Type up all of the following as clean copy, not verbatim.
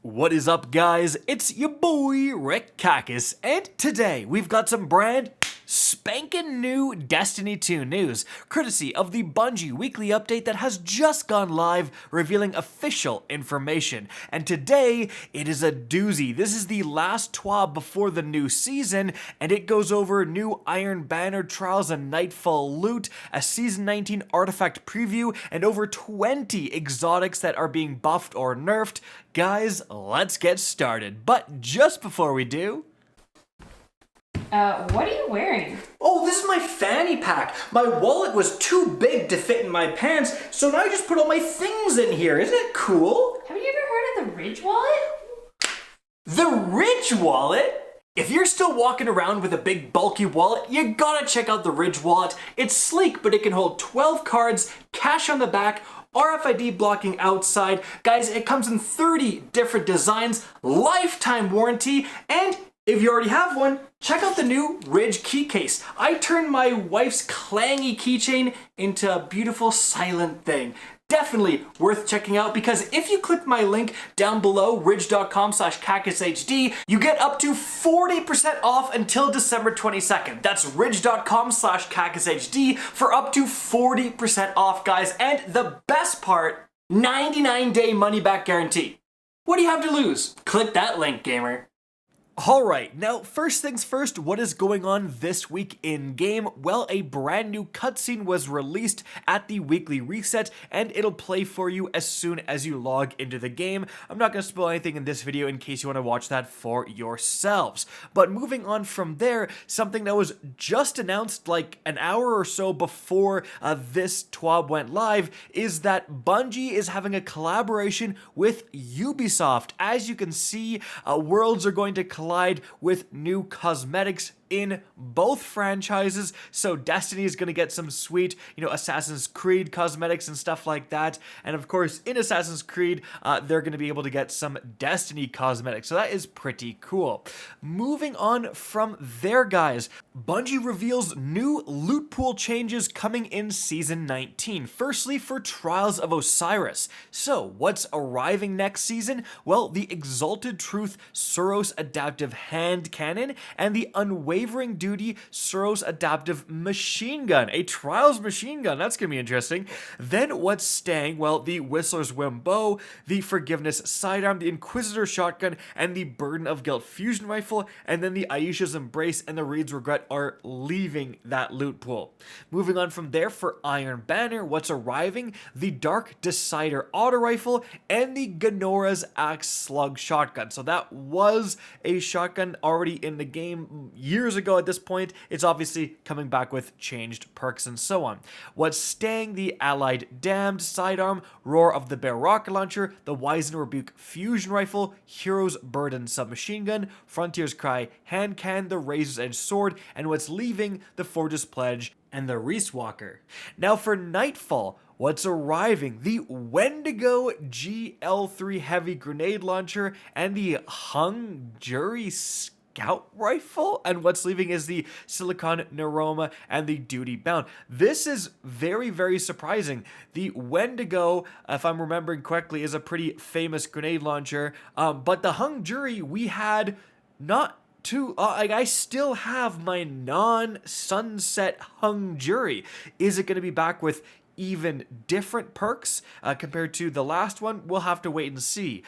What is up, guys? It's your boy Rick Kakis, and today we've got some brand spanking new Destiny 2 news, courtesy of the Bungie weekly update that has just gone live, revealing official information. And today, it is a doozy. This is the last TWAB before the new season, and it goes over new Iron Banner trials and Nightfall loot, a Season 19 artifact preview, and over 20 exotics that are being buffed or nerfed. Guys, let's get started. But just before we do... What are you wearing? Oh, this is my fanny pack. My wallet was too big to fit in my pants, so now I just put all my things in here. Isn't it cool? Have you ever heard of the Ridge wallet? The Ridge wallet? If you're still walking around with a big bulky wallet, you gotta check out the Ridge wallet. It's sleek, but it can hold 12 cards, cash on the back, RFID blocking outside. Guys, it comes in 30 different designs, lifetime warranty, and if you already have one, check out the new Ridge key case. I turned my wife's clangy keychain into a beautiful silent thing. Definitely worth checking out, because if you click my link down below, ridge.com/kakushd, you get up to 40% off until December 22nd. That's ridge.com/kakushd for up to 40% off, guys. And the best part, 99-day money-back guarantee. What do you have to lose? Click that link, gamer. Alright, now first things first, what is going on this week in game? Well, a brand new cutscene was released at the weekly reset, and it'll play for you as soon as you log into the game. I'm not going to spoil anything in this video in case you want to watch that for yourselves. But moving on from there, something that was just announced like an hour or so before this TWAB went live is that Bungie is having a collaboration with Ubisoft. As you can see, worlds are going to collide with new cosmetics in both franchises, so Destiny is going to get some sweet, Assassin's Creed cosmetics and stuff like that, and of course, in Assassin's Creed, they're going to be able to get some Destiny cosmetics, so that is pretty cool. Moving on from there, guys, Bungie reveals new loot pool changes coming in Season 19. Firstly, for Trials of Osiris. So, what's arriving next season? Well, the Exalted Truth Suros Adaptive Hand Cannon and the Unwavering Duty Suros Adaptive Machine Gun, a Trials machine gun. That's gonna be interesting. Then what's staying? Well, the Whistler's Whim Bow, the Forgiveness Sidearm, the Inquisitor Shotgun, and the Burden of Guilt Fusion Rifle, and then the Aisha's Embrace and the Reed's Regret are leaving that loot pool. Moving on from there, for Iron Banner, what's arriving? The Dark Decider Auto Rifle and the Ganora's Axe Slug Shotgun. So that was a shotgun already in the game years ago at this point. It's obviously coming back with changed perks and so on. What's staying? The Allied Damned Sidearm, Roar of the Bear Rocket Launcher, the Wise and Rebuke Fusion Rifle, Hero's Burden Submachine Gun, Frontier's Cry Hand Cannon, the Razor's Edge Sword, and what's leaving? The Forge's Pledge and the Reese Walker. Now for Nightfall, what's arriving? The Wendigo GL3 Heavy Grenade Launcher and the Hung Jury Scout Rifle, and what's leaving is the Silicon Neuroma and the Duty Bound. This is very, very surprising. The Wendigo, if I'm remembering correctly, is a pretty famous grenade launcher, but the Hung Jury we had not too, I still have my non-sunset Hung Jury. Is it going to be back with even different perks compared to the last one? We'll have to wait and see.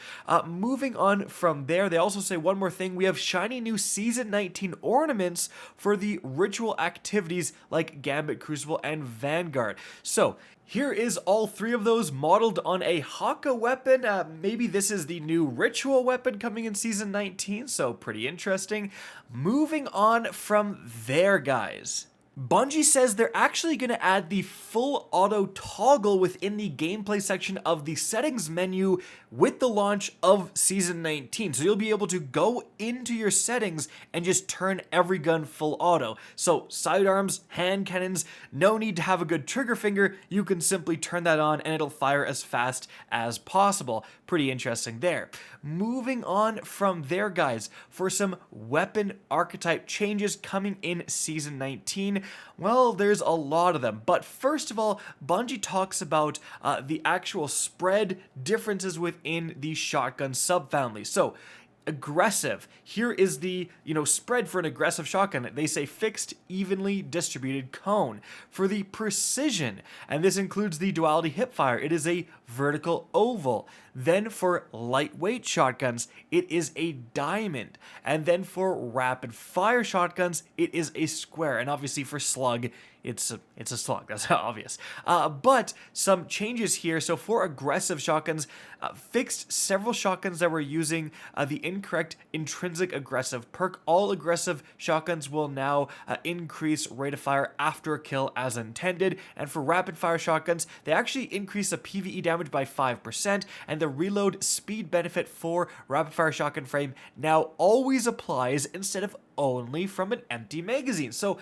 Moving on from there, they also say one more thing. We have shiny new Season 19 ornaments for the ritual activities like Gambit, Crucible, and Vanguard. So here is all three of those modeled on a Haka weapon. Maybe this is the new ritual weapon coming in Season 19, so pretty interesting. Moving on from there, guys, Bungie says they're actually going to add the full auto toggle within the gameplay section of the settings menu with the launch of Season 19. So you'll be able to go into your settings and just turn every gun full auto. So sidearms, hand cannons, no need to have a good trigger finger. You can simply turn that on and it'll fire as fast as possible. Pretty interesting there. Moving on from there, guys, for some weapon archetype changes coming in Season 19. Well, there's a lot of them. But first of all, Bungie talks about the actual spread differences within the shotgun subfamily. So, aggressive. Here is the, spread for an aggressive shotgun. They say fixed, evenly distributed cone. For the precision, and this includes the duality hipfire, it is a vertical oval. Then for lightweight shotguns, it is a diamond. And then for rapid fire shotguns, it is a square. And obviously for slug, it's a slug. That's obvious. But some changes here. So for aggressive shotguns, fixed several shotguns that were using the incorrect intrinsic aggressive perk. All aggressive shotguns will now increase rate of fire after a kill as intended. And for rapid fire shotguns, they actually increase the PvE damage by 5%, and the reload speed benefit for rapid fire shotgun frame now always applies instead of only from an empty magazine. So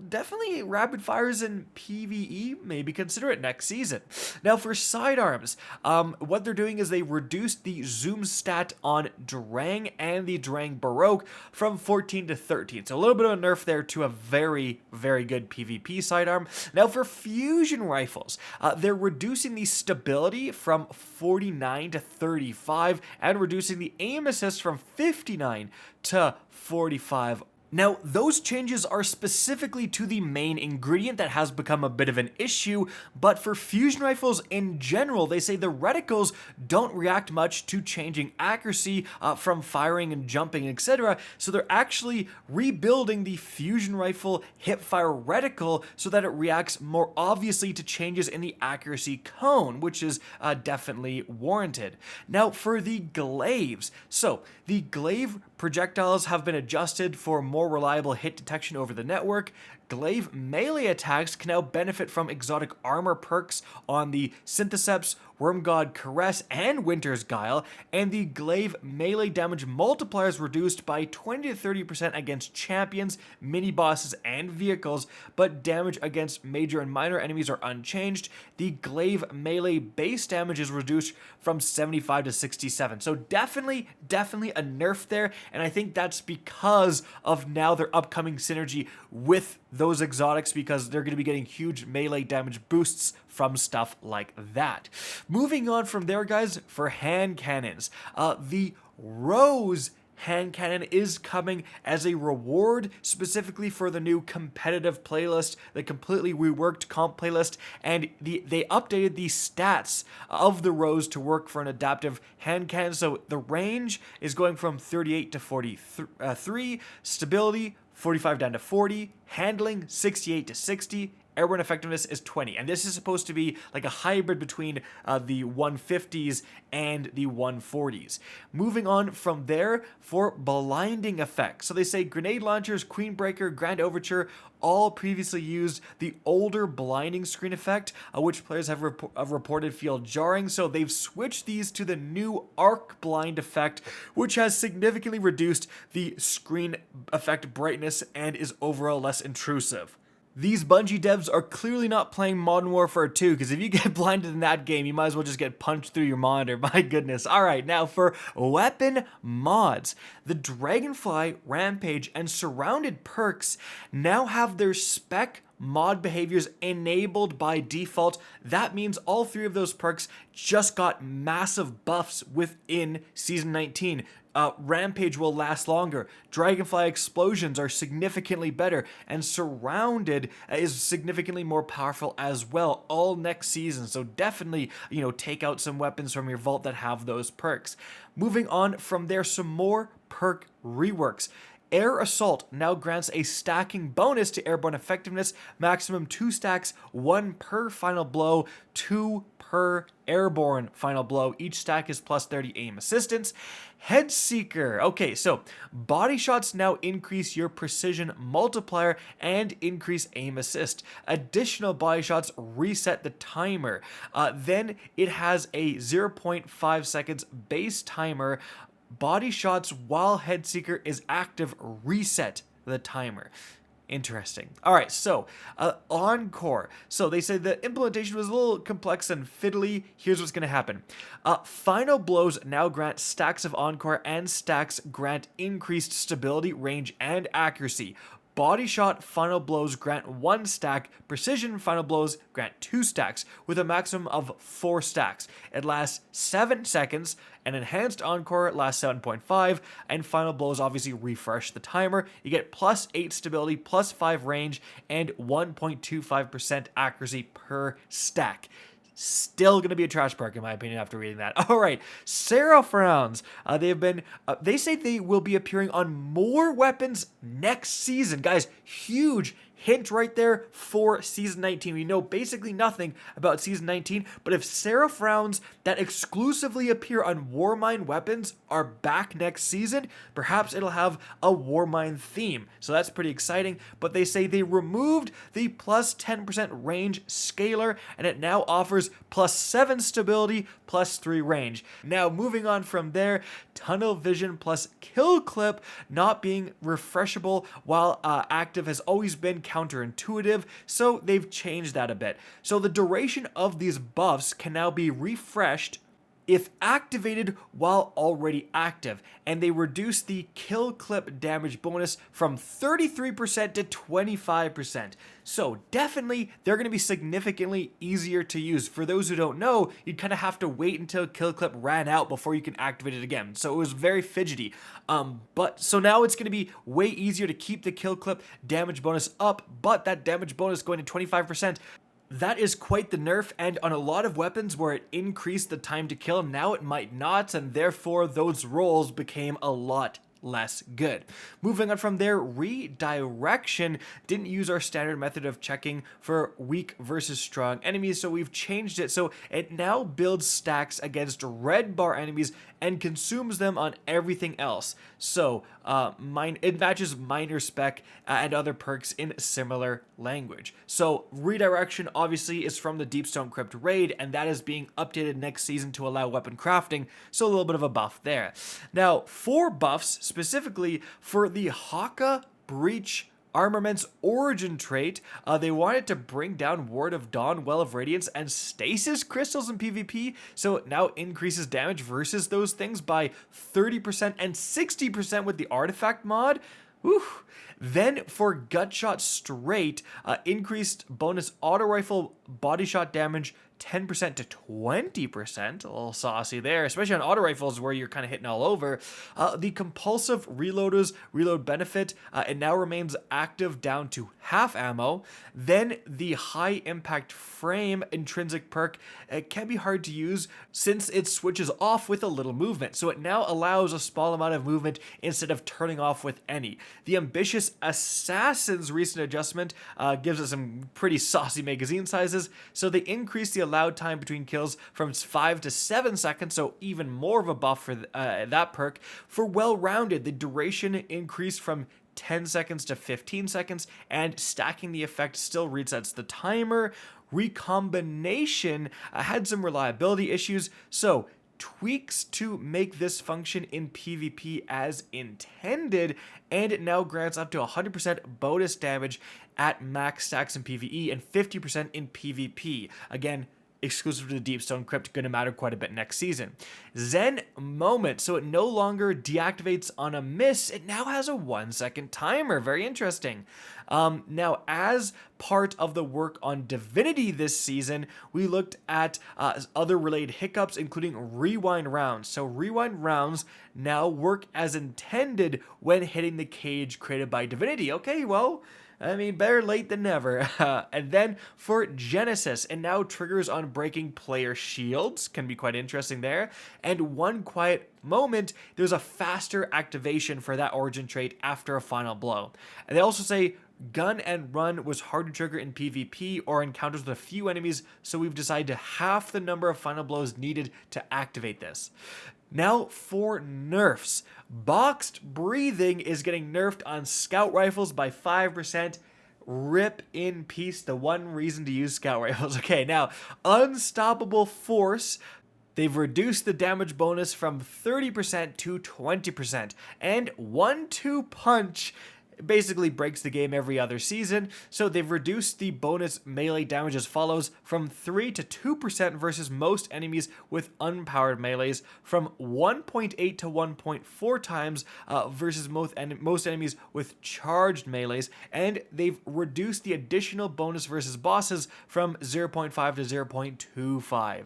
definitely rapid fires in PvE, maybe consider it next season. Now for sidearms, what they're doing is they reduced the zoom stat on Drang and the Drang Baroque from 14 to 13. So a little bit of a nerf there to a very, very good PvP sidearm. Now for fusion rifles, they're reducing the stability from 49 to 35 and reducing the aim assist from 59 to 45. Now, those changes are specifically to the main ingredient that has become a bit of an issue, but for fusion rifles in general, they say the reticles don't react much to changing accuracy from firing and jumping, etc. So they're actually rebuilding the fusion rifle hipfire reticle so that it reacts more obviously to changes in the accuracy cone, which is definitely warranted. Now, for the glaives, so the glaive projectiles have been adjusted for more reliable hit detection over the network. Glaive melee attacks can now benefit from exotic armor perks on the Syntheseps, Wormgod Caress, and Winter's Guile, and the glaive melee damage multiplier is reduced by 20 to 30% against champions, mini-bosses, and vehicles, but damage against major and minor enemies are unchanged. The glaive melee base damage is reduced from 75 to 67. So definitely a nerf there, and I think that's because of now their upcoming synergy with those exotics, because they're going to be getting huge melee damage boosts from stuff like that. Moving on from there, guys, for hand cannons. The Rose hand cannon is coming as a reward specifically for the new competitive playlist, the completely reworked comp playlist, and they updated the stats of the Rose to work for an adaptive hand cannon. So the range is going from 38 to 43, stability 45 down to 40, handling 68 to 60, airborne effectiveness is 20. And this is supposed to be like a hybrid between the 150s and the 140s. Moving on from there for blinding effects. So they say grenade launchers, Queen Breaker, Grand Overture, all previously used the older blinding screen effect, which players have reported feel jarring. So they've switched these to the new arc blind effect, which has significantly reduced the screen effect brightness and is overall less intrusive. These Bungie devs are clearly not playing Modern Warfare 2, because if you get blinded in that game, you might as well just get punched through your monitor. My goodness. Alright, now for weapon mods. The Dragonfly, Rampage, and Surrounded perks now have their spec mod behaviors enabled by default. That means all three of those perks just got massive buffs within Season 19. Rampage will last longer, Dragonfly explosions are significantly better, and Surrounded is significantly more powerful as well, all next season. So definitely, take out some weapons from your vault that have those perks. Moving on from there, some more perk reworks. Air Assault now grants a stacking bonus to airborne effectiveness, maximum 2 stacks, 1 per final blow, 2 per airborne final blow. Each stack is plus 30 aim assistance. Headseeker. Okay, so body shots now increase your precision multiplier and increase aim assist. Additional body shots reset the timer. Then it has a 0.5 seconds base timer. Body shots while Headseeker is active reset the timer. Interesting. All right, so Encore. So they say the implementation was a little complex and fiddly. Here's what's going to happen. Final blows now grant stacks of Encore, and stacks grant increased stability, range, and accuracy. body shot final blows grant 1 stack, precision final blows grant 2 stacks, with a maximum of 4 stacks. It lasts 7 seconds, an enhanced encore lasts 7.5, and final blows obviously refresh the timer. You get plus 8 stability, plus 5 range, and 1.25% accuracy per stack. Still going to be a trash perk in my opinion after reading that. All right, Seraph rounds. They say they will be appearing on more weapons next season. Guys, huge hint right there for Season 19. We know basically nothing about Season 19, but if Seraph rounds that exclusively appear on Warmind weapons are back next season, perhaps it'll have a Warmind theme. So that's pretty exciting, but they say they removed the plus 10% range scaler, and it now offers plus 7 stability, plus 3 range. Now, moving on from there, tunnel vision plus kill clip not being refreshable while active has always been counterintuitive, so they've changed that a bit. So the duration of these buffs can now be refreshed if activated while already active, and they reduce the kill clip damage bonus from 33% to 25%. So definitely they're going to be significantly easier to use. For those who don't know, you'd kind of have to wait until kill clip ran out before you can activate it again. So it was very fidgety. So now it's going to be way easier to keep the kill clip damage bonus up, but that damage bonus going to 25%. That is quite the nerf, and on a lot of weapons where it increased the time to kill, now it might not, and therefore those rolls became a lot less good. Moving on from there, redirection didn't use our standard method of checking for weak versus strong enemies, so we've changed it so it now builds stacks against red bar enemies and consumes them on everything else. So it matches minor spec and other perks in similar language. So redirection obviously is from the Deepstone Crypt raid, and that is being updated next season to allow weapon crafting, so a little bit of a buff there. Now, 4 buffs specifically for the Haka Breach Armament's origin trait. They wanted to bring down Ward of Dawn, Well of Radiance, and Stasis Crystals in PvP, so it now increases damage versus those things by 30% and 60% with the artifact mod. Whew. Then for Gutshot Straight, increased bonus auto rifle body shot damage 10% to 20%, a little saucy there, especially on auto rifles where you're kind of hitting all over. The compulsive reloaders reload benefit, it now remains active down to half ammo. Then the high impact frame intrinsic perk, it can be hard to use since it switches off with a little movement, so it now allows a small amount of movement instead of turning off with any. The ambitious assassin's recent adjustment gives us some pretty saucy magazine sizes, so they increase the allowed time between kills from 5 to 7 seconds, so even more of a buff for that perk. For well-rounded, the duration increased from 10 seconds to 15 seconds, and stacking the effect still resets the timer. Recombination had some reliability issues, so tweaks to make this function in PvP as intended, and it now grants up to 100% bonus damage at max stacks in PvE and 50% in PvP. Again, exclusive to the Deepstone Crypt, going to matter quite a bit next season. Zen Moment, so it no longer deactivates on a miss, it now has a 1-second timer. Very interesting. Now, as part of the work on Divinity this season, we looked at other related hiccups, including rewind rounds. So rewind rounds now work as intended when hitting the cage created by Divinity. Okay, well, I mean, better late than never. And then for Genesis, it now triggers on breaking player shields. Can be quite interesting there. And one quiet moment, there's a faster activation for that origin trait after a final blow. And they also say gun and run was hard to trigger in PvP or encounters with a few enemies, so we've decided to half the number of final blows needed to activate this. Now for nerfs. Boxed breathing is getting nerfed on scout rifles by 5%. Rip in peace, the one reason to use scout rifles. Okay, now unstoppable force. They've reduced the damage bonus from 30% to 20%. And 1-2 punch It basically breaks the game every other season, so they've reduced the bonus melee damage as follows from 3 to 2% versus most enemies with unpowered melees, from 1.8 to 1.4 times versus most enemies with charged melees, and they've reduced the additional bonus versus bosses from 0.5 to 0.25.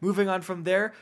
Moving on from there,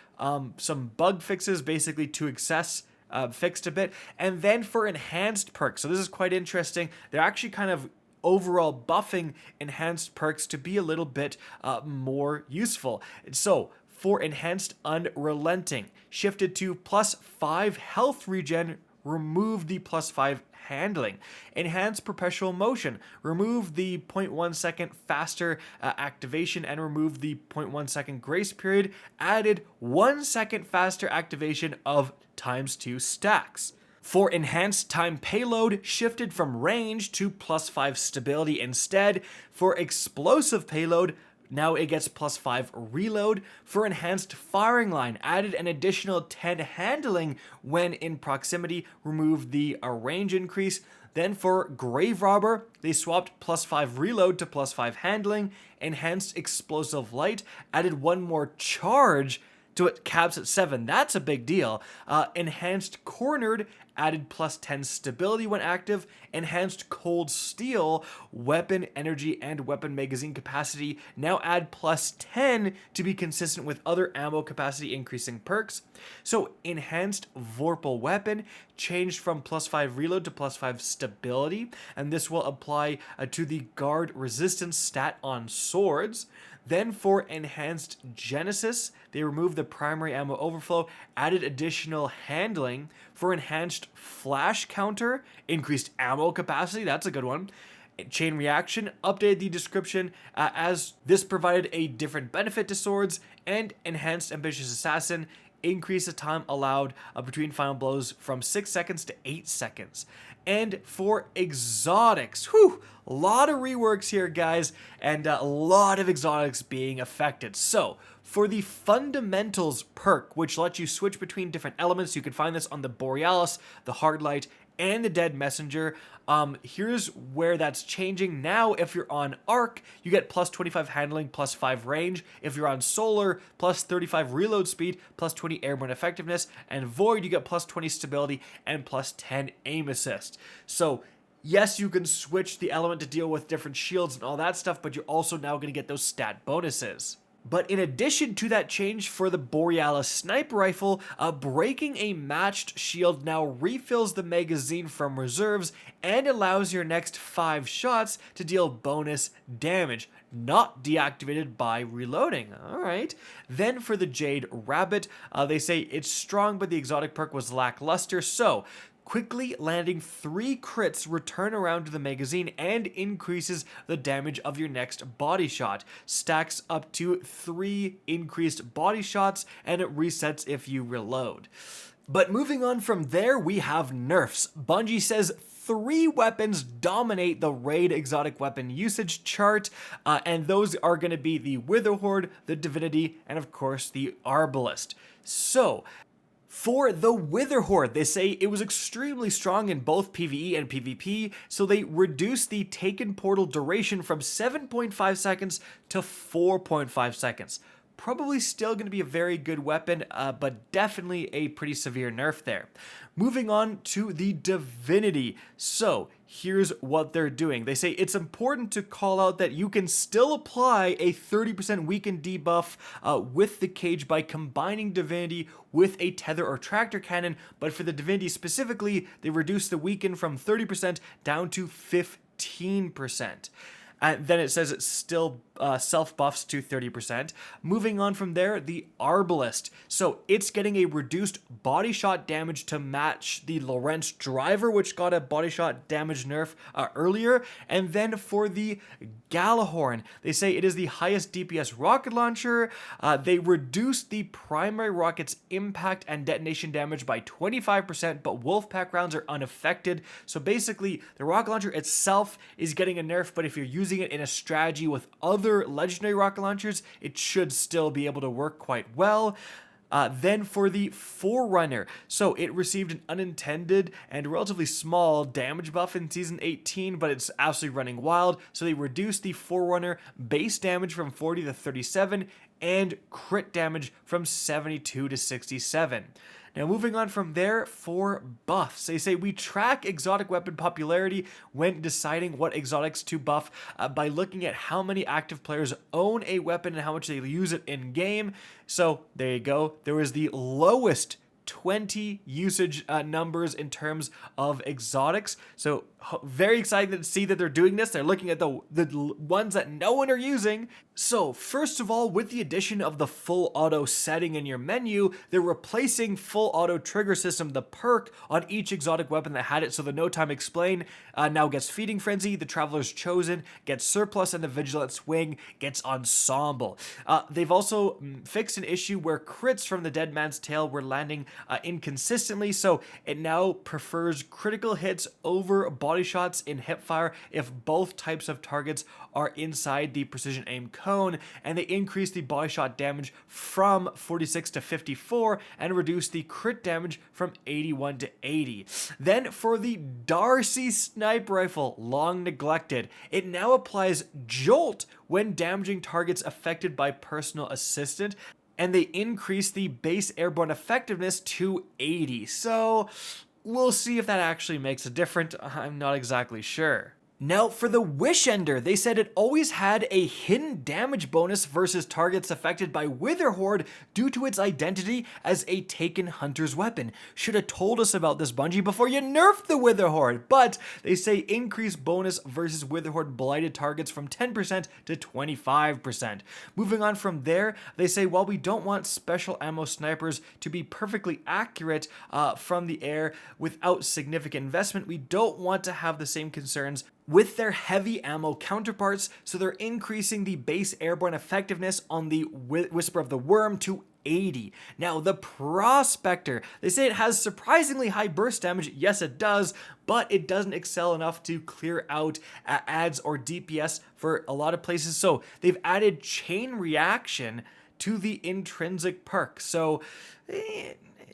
some bug fixes basically to excess fixed a bit, and then for enhanced perks. So this is quite interesting. They're actually kind of overall buffing enhanced perks to be a little bit more useful. So for enhanced unrelenting, shifted to +5 health regen, remove the +5 handling. Enhanced perpetual motion, remove the 0.1 second faster activation and remove the 0.1 second grace period, added 1 second faster activation of ×2 stacks. For enhanced time payload, shifted from range to +5 stability instead. For explosive payload, now it gets +5 reload. For enhanced firing line, added an additional 10 handling when in proximity, removed the range increase. Then for Grave Robber, they swapped +5 reload to +5 handling. Enhanced explosive light, added one more charge to it, caps at 7. That's a big deal. Enhanced cornered, added +10 stability when active. Enhanced cold steel, weapon energy and weapon magazine capacity now add +10 to be consistent with other ammo capacity increasing perks. So enhanced vorpal weapon changed from +5 reload to +5 stability, and this will apply to the guard resistance stat on swords. Then for enhanced Genesis, they removed the primary ammo overflow, added additional handling. For enhanced flash counter, increased ammo capacity, that's a good one. Chain reaction, updated the description as this provided a different benefit to swords. And enhanced ambitious assassin, increase the time allowed between final blows from 6 seconds to 8 seconds. And for exotics, a lot of reworks here, guys, and a lot of exotics being affected. So for the fundamentals perk, which lets you switch between different elements, you can find this on the Borealis, the Hardlight, and the Dead Messenger. Here's where that's changing. Now, if you're on Arc, you get +25 handling, +5 range. If you're on Solar, +35 reload speed, +20 airborne effectiveness. And Void, you get +20 stability and +10 aim assist. So yes, you can switch the element to deal with different shields and all that stuff, but you're also now going to get those stat bonuses. But in addition to that change for the Borealis sniper rifle, breaking a matched shield now refills the magazine from reserves and allows your next 5 shots to deal bonus damage, not deactivated by reloading. Alright. Then for the Jade Rabbit, they say it's strong, but the exotic perk was lackluster, so quickly landing 3 crits return around to the magazine and increases the damage of your next body shot. Stacks up to 3 increased body shots, and it resets if you reload. But moving on from there, we have nerfs. Bungie says 3 weapons dominate the raid exotic weapon usage chart, and those are going to be the Witherhoard, the Divinity, and of course the Arbalist. So for the Witherhoard, they say it was extremely strong in both PvE and PvP, so they reduced the Taken Portal duration from 7.5 seconds to 4.5 seconds. Probably still going to be a very good weapon, but definitely a pretty severe nerf there. Moving on to the Divinity. So here's what they're doing. They say it's important to call out that you can still apply a 30% weaken debuff with the cage by combining Divinity with a tether or tractor cannon, but for the Divinity specifically, they reduced the weaken from 30% down to 15%. And then it says it still self-buffs to 30%. Moving on from there, the Arbalist. So it's getting a reduced body shot damage to match the Lorentz Driver, which got a body shot damage nerf earlier. And then for the Gjallarhorn, they say it is the highest DPS rocket launcher. They reduced the primary rocket's impact and detonation damage by 25%, but Wolfpack rounds are unaffected. So basically, the rocket launcher itself is getting a nerf, but if you're using it in a strategy with other legendary rocket launchers, it should still be able to work quite well. Then for the Forerunner, so it received an unintended and relatively small damage buff in Season 18, but it's absolutely running wild, so they reduced the Forerunner base damage from 40 to 37, and crit damage from 72 to 67. Now moving on from there, for buffs, they say we track exotic weapon popularity when deciding what exotics to buff by looking at how many active players own a weapon and how much they use it in game. So there you go. There was the lowest 20 usage numbers in terms of exotics. So very excited to see that they're doing this. They're looking at the ones that no one are using. So first of all, with the addition of the full auto setting in your menu, they're replacing full auto trigger system, the perk, on each exotic weapon that had it. So the No Time Explain now gets Feeding Frenzy, the Traveler's Chosen gets Surplus, and the Vigilant Swing gets Ensemble. They've also fixed an issue where crits from the Dead Man's Tale were landing inconsistently, so it now prefers critical hits over body shots in hipfire if both types of targets are inside the precision aim cone, and they increase the body shot damage from 46 to 54 and reduce the crit damage from 81 to 80. Then for the Darcy Sniper Rifle, long neglected, it now applies Jolt when damaging targets affected by personal assistant, and they increase the base airborne effectiveness to 80. So we'll see if that actually makes a difference. I'm not exactly sure. Now for the Wish Ender, they said it always had a hidden damage bonus versus targets affected by Witherhoard due to its identity as a taken hunter's weapon. Should have told us about this, Bungie, before you nerfed the Witherhoard. But they say increased bonus versus Witherhoard blighted targets from 10% to 25%. Moving on from there, they say while we don't want special ammo snipers to be perfectly accurate from the air without significant investment, we don't want to have the same concerns with their heavy ammo counterparts, so they're increasing the base airborne effectiveness on the Whisper of the Worm to 80. Now, the Prospector, they say it has surprisingly high burst damage. Yes, it does, but it doesn't excel enough to clear out ads or DPS for a lot of places. So they've added Chain Reaction to the intrinsic perk. So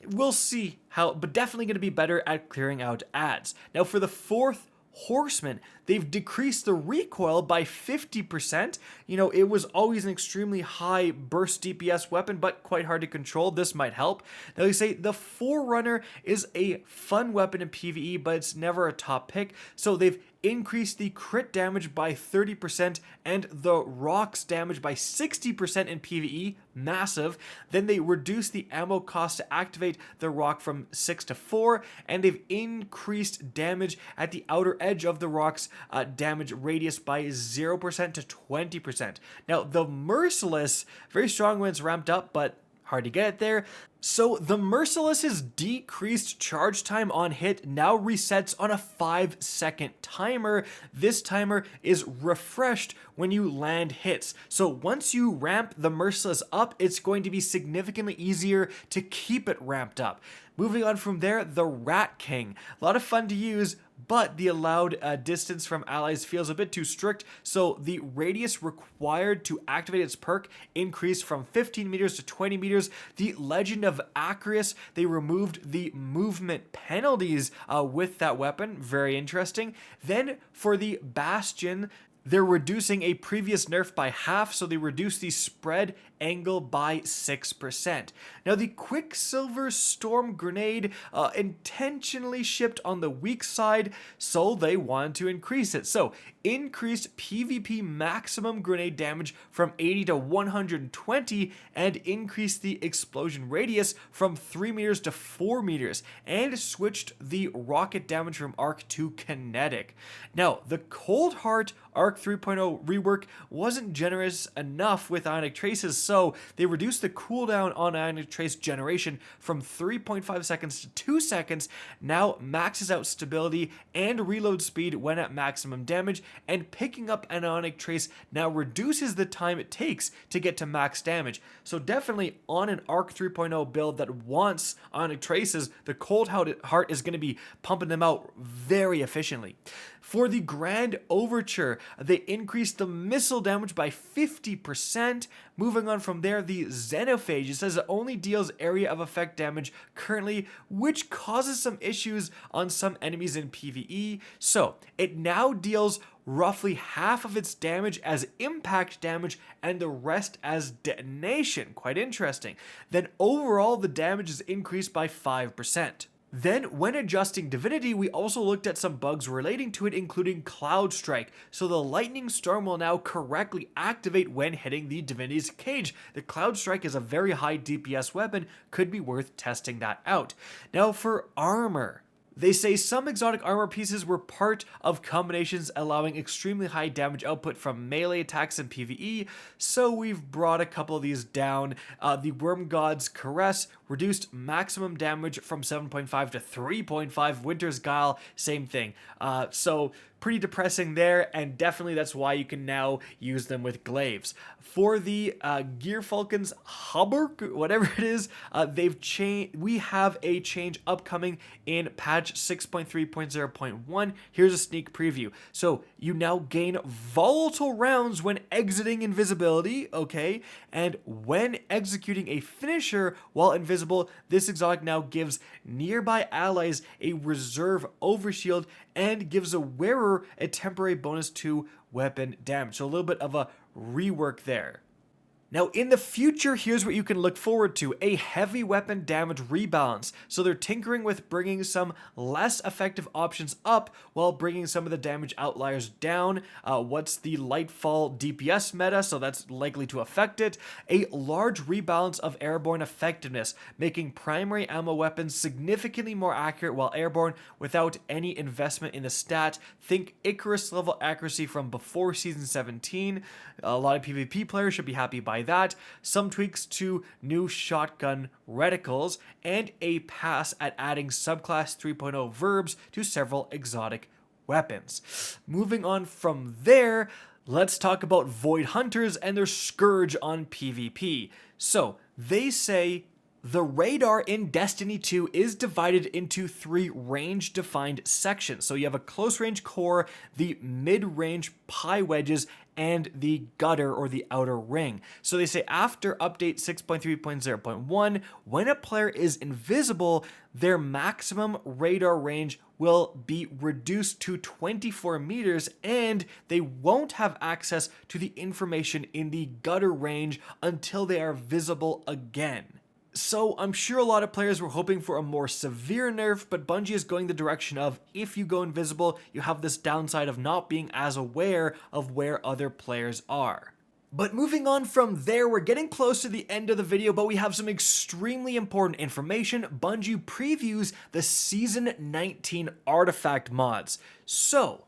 we'll see how, but definitely going to be better at clearing out ads. Now, for the fourth Horseman, they've decreased the recoil by 50%. You know, it was always an extremely high burst DPS weapon, but quite hard to control. This might help. Now they say the Forerunner is a fun weapon in PvE, but it's never a top pick. So they've increased the crit damage by 30% and the rocks damage by 60% in PvE, massive. Then they reduced the ammo cost to activate the rock from 6 to 4, and they've increased damage at the outer edge of the rock's damage radius by 0% to 20%. Now the Merciless, very strong when it's ramped up, but hard to get it there. So the Merciless's decreased charge time on hit now resets on a 5-second timer. This timer is refreshed when you land hits. So once you ramp the Merciless up, it's going to be significantly easier to keep it ramped up. Moving on from there, the Rat King. A lot of fun to use, but the allowed distance from allies feels a bit too strict, so the radius required to activate its perk increased from 15 meters to 20 meters. The Legend of Acreus, they removed the movement penalties with that weapon. Very interesting. Then for the Bastion, they're reducing a previous nerf by half, so they reduce the spread angle by 6%. Now the Quicksilver Storm Grenade intentionally shipped on the weak side, so they wanted to increase it. So increased PvP maximum grenade damage from 80 to 120 and increased the explosion radius from 3 meters to 4 meters and switched the rocket damage from arc to kinetic. Now the Cold Heart Arc 3.0 rework wasn't generous enough with Ionic Traces, so they reduced the cooldown on Ionic Trace generation from 3.5 seconds to 2 seconds, now maxes out stability and reload speed when at maximum damage, and picking up an Ionic Trace now reduces the time it takes to get to max damage. So definitely on an Arc 3.0 build that wants Ionic Traces, the Cold Heart is going to be pumping them out very efficiently. For the Grand Overture, they increased the missile damage by 50%. Moving on from there, the Xenophage, it says it only deals area of effect damage currently, which causes some issues on some enemies in PvE. So it now deals roughly half of its damage as impact damage and the rest as detonation. Quite interesting. Then overall, the damage is increased by 5%. Then, when adjusting Divinity, we also looked at some bugs relating to it, including Cloud Strike. So the Lightning Storm will now correctly activate when hitting the Divinity's cage. The Cloud Strike is a very high DPS weapon, could be worth testing that out. Now for armor. They say some exotic armor pieces were part of combinations allowing extremely high damage output from melee attacks in PvE, so we've brought a couple of these down. The Worm God's Caress reduced maximum damage from 7.5 to 3.5. Winter's Guile, same thing. So pretty depressing there, and definitely that's why you can now use them with glaives. For the Gear Falcon's Hauberk, whatever it is, we have a change upcoming in patch 6.3.0.1. Here's a sneak preview. So you now gain volatile rounds when exiting invisibility, okay? And when executing a finisher while invisible, this exotic now gives nearby allies a reserve overshield and gives a wearer a temporary bonus to weapon damage. So a little bit of a rework there. Now in the future, here's what you can look forward to: a heavy weapon damage rebalance. So they're tinkering with bringing some less effective options up while bringing some of the damage outliers down. What's the Lightfall DPS meta? So that's likely to affect it. A large rebalance of airborne effectiveness, making primary ammo weapons significantly more accurate while airborne without any investment in the stat. Think Icarus level accuracy from before season 17. A lot of PvP players should be happy by that. Some tweaks to new shotgun reticles, and a pass at adding subclass 3.0 verbs to several exotic weapons. Moving on from there, let's talk about Void Hunters and their Scourge on PvP. So they say the radar in Destiny 2 is divided into 3 range-defined sections. So you have a close-range core, the mid-range pie wedges, and the gutter or the outer ring. So they say after update 6.3.0.1, when a player is invisible, their maximum radar range will be reduced to 24 meters, and they won't have access to the information in the gutter range until they are visible again. So I'm sure a lot of players were hoping for a more severe nerf, but Bungie is going the direction of, if you go invisible, you have this downside of not being as aware of where other players are. But moving on from there, we're getting close to the end of the video, but we have some extremely important information. Bungie previews the Season 19 artifact mods. So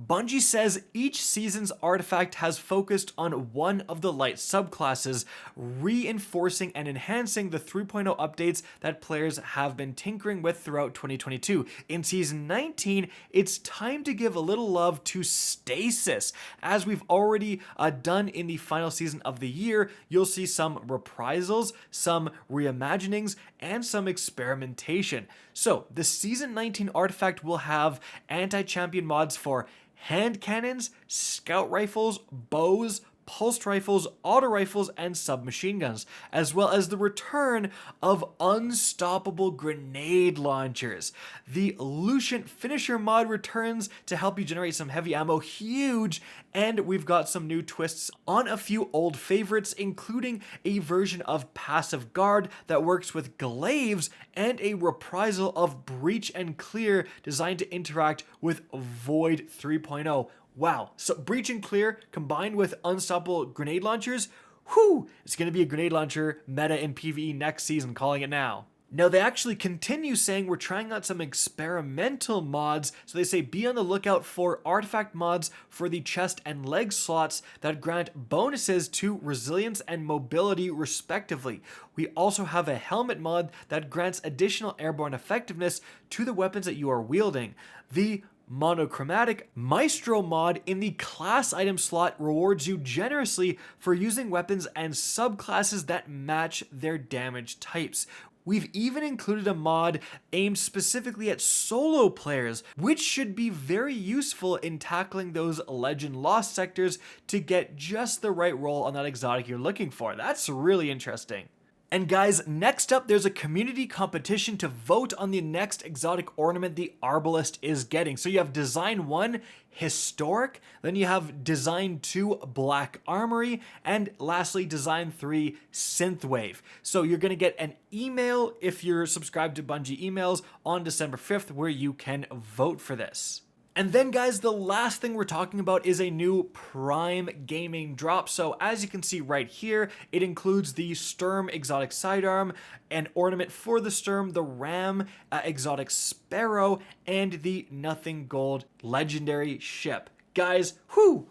Bungie says each season's artifact has focused on one of the light subclasses, reinforcing and enhancing the 3.0 updates that players have been tinkering with throughout 2022. In Season 19, it's time to give a little love to Stasis. As we've already done in the final season of the year, you'll see some reprisals, some reimaginings, and some experimentation. So the Season 19 artifact will have anti-champion mods for hand cannons, scout rifles, bows, pulsed rifles, auto rifles, and submachine guns, as well as the return of unstoppable grenade launchers. The Lucian Finisher mod returns to help you generate some heavy ammo, huge, and we've got some new twists on a few old favorites, including a version of Passive Guard that works with glaives and a reprisal of Breach and Clear designed to interact with Void 3.0. Wow, so Breach and Clear combined with unstoppable grenade launchers, whew, it's going to be a grenade launcher meta in PvE next season, calling it now. Now they actually continue saying we're trying out some experimental mods, so they say be on the lookout for artifact mods for the chest and leg slots that grant bonuses to resilience and mobility respectively. We also have a helmet mod that grants additional airborne effectiveness to the weapons that you are wielding. The monochromatic Maestro mod in the class item slot rewards you generously for using weapons and subclasses that match their damage types. We've even included a mod aimed specifically at solo players, which should be very useful in tackling those legend lost sectors to get just the right roll on that exotic you're looking for. That's really interesting. And guys, next up, there's a community competition to vote on the next exotic ornament the Arbalest is getting. So you have Design 1, Historic, then you have Design 2, Black Armory, and lastly, Design 3, Synthwave. So you're going to get an email if you're subscribed to Bungie emails on December 5th where you can vote for this. And then guys, the last thing we're talking about is a new Prime Gaming drop. So as you can see right here, it includes the Sturm exotic sidearm, an ornament for the Sturm, the Ram exotic Sparrow, and the Nothing Gold legendary ship. Guys,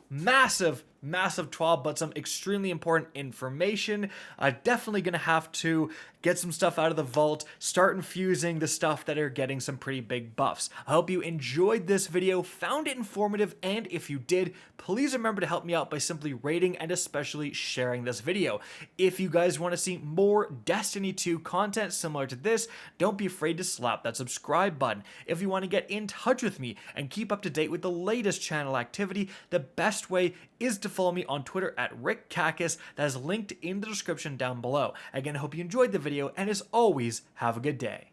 massive TWAB, but some extremely important information. Definitely gonna have to get some stuff out of the vault, start infusing the stuff that are getting some pretty big buffs. I hope you enjoyed this video, found it informative, and if you did, please remember to help me out by simply rating and especially sharing this video. If you guys want to see more Destiny 2 content similar to this, don't be afraid to slap that subscribe button. If you want to get in touch with me and keep up to date with the latest channel activity, the best way is to follow me on Twitter at RickCacus. That is linked in the description down below. Again, I hope you enjoyed the video, and as always, have a good day.